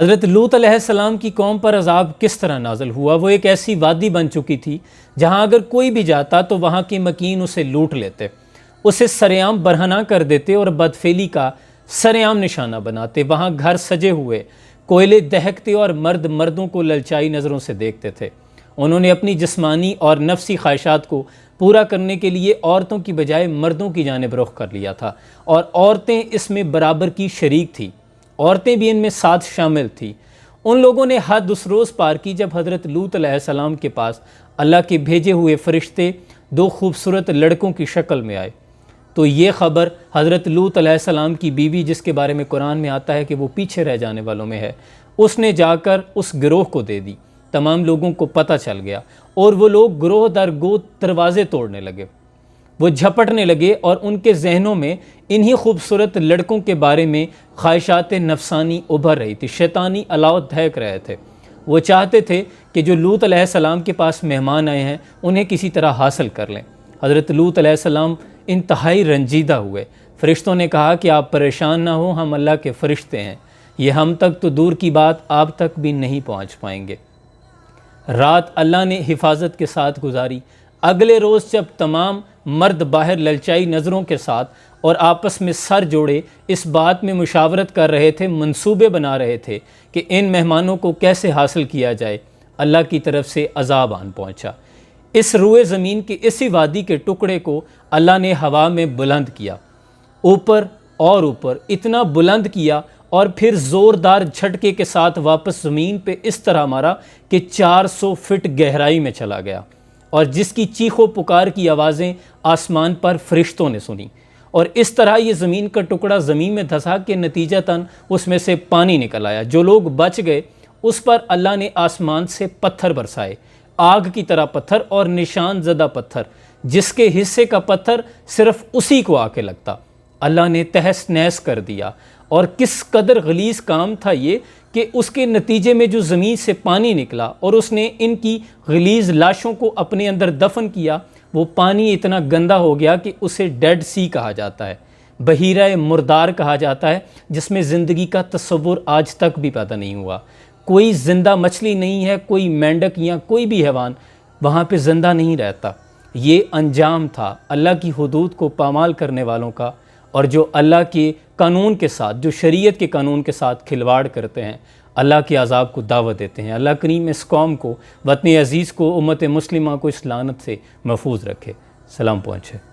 حضرت لوط علیہ السلام کی قوم پر عذاب کس طرح نازل ہوا؟ وہ ایک ایسی وادی بن چکی تھی جہاں اگر کوئی بھی جاتا تو وہاں کے مکین اسے لوٹ لیتے، اسے سرعام برہنہ کر دیتے اور بدفعلی کا سرعام نشانہ بناتے۔ وہاں گھر سجے ہوئے، کوئلے دہکتے اور مرد مردوں کو للچائی نظروں سے دیکھتے تھے۔ انہوں نے اپنی جسمانی اور نفسی خواہشات کو پورا کرنے کے لیے عورتوں کی بجائے مردوں کی جانب رخ کر لیا تھا، اور عورتیں اس میں برابر کی شریک تھیں، عورتیں بھی ان میں ساتھ شامل تھیں۔ ان لوگوں نے حد اس روز پار کی جب حضرت لوط علیہ السلام کے پاس اللہ کے بھیجے ہوئے فرشتے دو خوبصورت لڑکوں کی شکل میں آئے تو یہ خبر حضرت لوط علیہ السلام کی بیوی، جس کے بارے میں قرآن میں آتا ہے کہ وہ پیچھے رہ جانے والوں میں ہے، اس نے جا کر اس گروہ کو دے دی۔ تمام لوگوں کو پتہ چل گیا اور وہ لوگ گروہ در گروہ دروازے توڑنے لگے، وہ جھپٹنے لگے اور ان کے ذہنوں میں انہی خوبصورت لڑکوں کے بارے میں خواہشات نفسانی ابھر رہی تھی، شیطانی الاؤ دہک رہے تھے۔ وہ چاہتے تھے کہ جو لوط علیہ السلام کے پاس مہمان آئے ہیں انہیں کسی طرح حاصل کر لیں۔ حضرت لوط علیہ السلام انتہائی رنجیدہ ہوئے۔ فرشتوں نے کہا کہ آپ پریشان نہ ہوں، ہم اللہ کے فرشتے ہیں، یہ ہم تک تو دور کی بات آپ تک بھی نہیں پہنچ پائیں گے۔ رات اللہ نے حفاظت کے ساتھ گزاری۔ اگلے روز جب تمام مرد باہر للچائی نظروں کے ساتھ اور آپس میں سر جوڑے اس بات میں مشاورت کر رہے تھے، منصوبے بنا رہے تھے کہ ان مہمانوں کو کیسے حاصل کیا جائے، اللہ کی طرف سے عذاب آن پہنچا۔ اس روئے زمین کے اسی وادی کے ٹکڑے کو اللہ نے ہوا میں بلند کیا، اوپر اور اوپر اتنا بلند کیا، اور پھر زوردار جھٹکے کے ساتھ واپس زمین پہ اس طرح مارا کہ 400 فٹ گہرائی میں چلا گیا، اور جس کی چیخ و پکار کی آوازیں آسمان پر فرشتوں نے سنی، اور اس طرح یہ زمین کا ٹکڑا زمین میں دھسا کہ نتیجتاً اس میں سے پانی نکل آیا۔ جو لوگ بچ گئے اس پر اللہ نے آسمان سے پتھر برسائے، آگ کی طرح پتھر اور نشان زدہ پتھر، جس کے حصے کا پتھر صرف اسی کو آ کے لگتا اللہ نے تہس نہس کر دیا۔ اور کس قدر غلیظ کام تھا یہ کہ اس کے نتیجے میں جو زمین سے پانی نکلا اور اس نے ان کی غلیظ لاشوں کو اپنے اندر دفن کیا، وہ پانی اتنا گندا ہو گیا کہ اسے ڈیڈ سی کہا جاتا ہے، بحیرہ مردار کہا جاتا ہے، جس میں زندگی کا تصور آج تک بھی پیدا نہیں ہوا۔ کوئی زندہ مچھلی نہیں ہے، کوئی مینڈک یا کوئی بھی حیوان وہاں پہ زندہ نہیں رہتا۔ یہ انجام تھا اللہ کی حدود کو پامال کرنے والوں کا، اور جو اللہ کے قانون کے ساتھ، جو شریعت کے قانون کے ساتھ کھلواڑ کرتے ہیں، اللہ کے عذاب کو دعوت دیتے ہیں۔ اللہ کریم اس قوم کو، وطن عزیز کو، امت مسلمہ کو اس لعنت سے محفوظ رکھے۔ سلام پہنچے۔